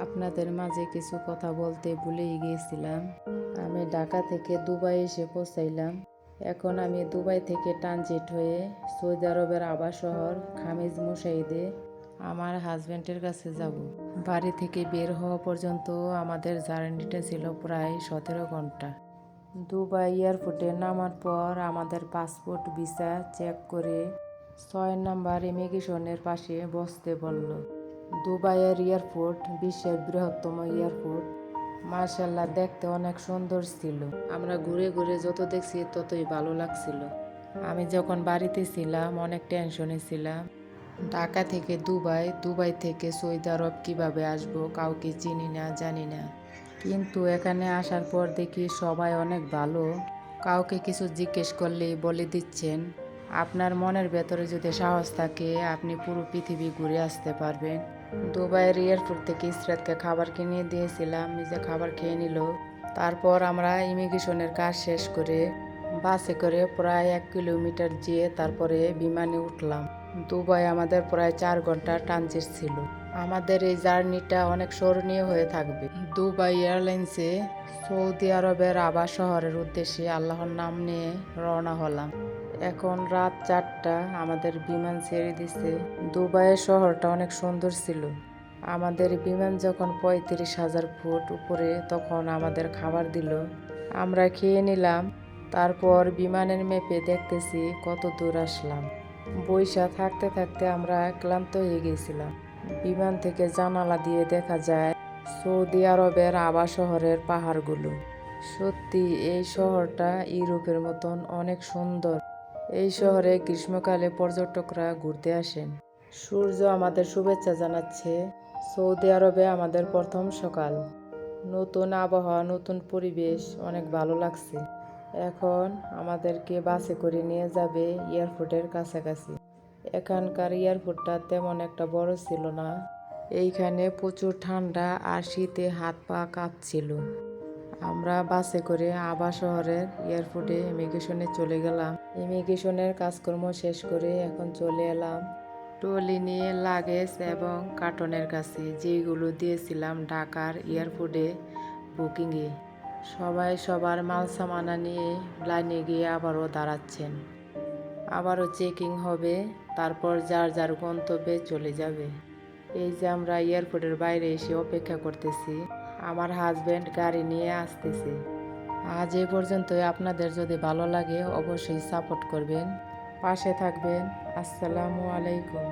আপনাদের মাঝে কিছু কথা বলতে ভুলেই গিয়েছিলাম। আমি ঢাকা থেকে দুবাই এসে পৌঁছাইলাম। এখন আমি দুবাই থেকে ট্রানজিট হয়ে সৌদি আরবের আবার শহর খামিজ মুশাইদে আমার হাজব্যান্ডের কাছে যাব। বাড়ি থেকে বের হওয়া পর্যন্ত আমাদের জার্নিটা ছিল প্রায় 17 ঘন্টা। দুবাই এয়ারপোর্টে নামার পর আমাদের পাসপোর্ট ভিসা চেক করে 6 নম্বর ইমিগ্রেশনের পাশে বসতে বলল। দুবাইয়ের এয়ারপোর্ট বিশ্বের বৃহত্তম এয়ারপোর্ট। মার্শাল্লাহ, দেখতে অনেক সুন্দর ছিল। আমরা ঘুরে ঘুরে যত দেখছি ততই ভালো লাগছিল। আমি যখন বাড়িতে ছিলাম অনেক টেনশনে ছিলাম। ঢাকা থেকে দুবাই, দুবাই থেকে সৌদি আরব কিভাবে আসবো, কাউকে চিনি না, জানি না। কিন্তু এখানে আসার পর দেখি সবাই অনেক ভালো। কাউকে কিছু জিজ্ঞেস করলেই বলে দিচ্ছেন। আপনার মনের ভেতরে যদি সাহস থাকে আপনি পুরো পৃথিবী ঘুরে আসতে পারবেন। দুবাইয়ের এয়ারপোর্ট থেকে ইসরাতকে খাবার কিনে দিয়েছিলাম, নিজে খাবার খেয়ে নিল। তারপর আমরা ইমিগ্রেশনের কাজ শেষ করে বাসে করে প্রায় 1 কিলোমিটার যেয়ে তারপরে বিমানে উঠলাম। দুবাই আমাদের প্রায় 4 ঘন্টা ট্রানজিট ছিল। আমাদের এই জার্নিটা অনেক স্মরণীয় হয়ে থাকবে। দুবাই এয়ারলাইন্সে সৌদি আরবের আবা শহরের উদ্দেশ্যে আল্লাহর নাম নিয়ে রওনা হলাম। এখন রাত 4টা, আমাদের বিমান ছেড়ে দিছে। দুবাইয়ের শহরটা অনেক সুন্দর ছিল। আমাদের বিমান যখন 35,000 ফুট উপরে তখন আমাদের খাবার দিল, আমরা খেয়ে নিলাম। তারপর বিমানের ম্যাপে দেখতেছি কত দূর আসলাম। বৈশা থাকতে থাকতে আমরা ক্লান্ত হয়ে গেছিলাম। বিমান থেকে জানালা দিয়ে দেখা যায় সৌদি আরবের আবা শহরের পাহাড়গুলো। সত্যি এই শহরটা ইউরোপের মতন অনেক সুন্দর। এই শহরে গ্রীষ্মকালে পর্যটকরা ঘুরতে আসেন। সূর্য আমাদের শুভেচ্ছা জানাচ্ছে। সৌদি আরবে আমাদের প্রথম সকাল। নতুন আবহাওয়া, নতুন পরিবেশ, অনেক ভালো লাগছে। এখন আমাদেরকে বাসে করে নিয়ে যাবে এয়ারপোর্টের কাছাকাছি। এখানকার এয়ারপোর্টটা তেমন একটা বড় ছিল না। এইখানে প্রচুর ঠান্ডা আর শীতে হাত পা কাঁপছিল। আমরা বাসে করে আবা শহরের এয়ারপোর্টে ইমিগ্রেশনে চলে গেলাম। ইমিগ্রেশনের কাজকর্ম শেষ করে এখন চলে এলাম ট্রলি নিয়ে লাগেজ এবং কার্টনের কাছে, যেগুলো দিয়েছিলাম ঢাকার এয়ারপোর্টে বুকিংয়ে। সবাই সবার মাল সামানা নিয়ে লাইনে গিয়ে আবারও দাঁড়াচ্ছেন। আবারও চেকিং হবে, তারপর যার যার গন্তব্যে চলে যাবে। এই যে আমরা এয়ারপোর্টের বাইরে এসে অপেক্ষা করতেছি, আমার হাজব্যান্ড গাড়ি নিয়ে আসতেছে। আজ এই পর্যন্তই। আপনাদের যদি ভালো লাগে অবশ্যই সাপোর্ট করবেন, পাশে থাকবেন। আসসালামু আলাইকুম।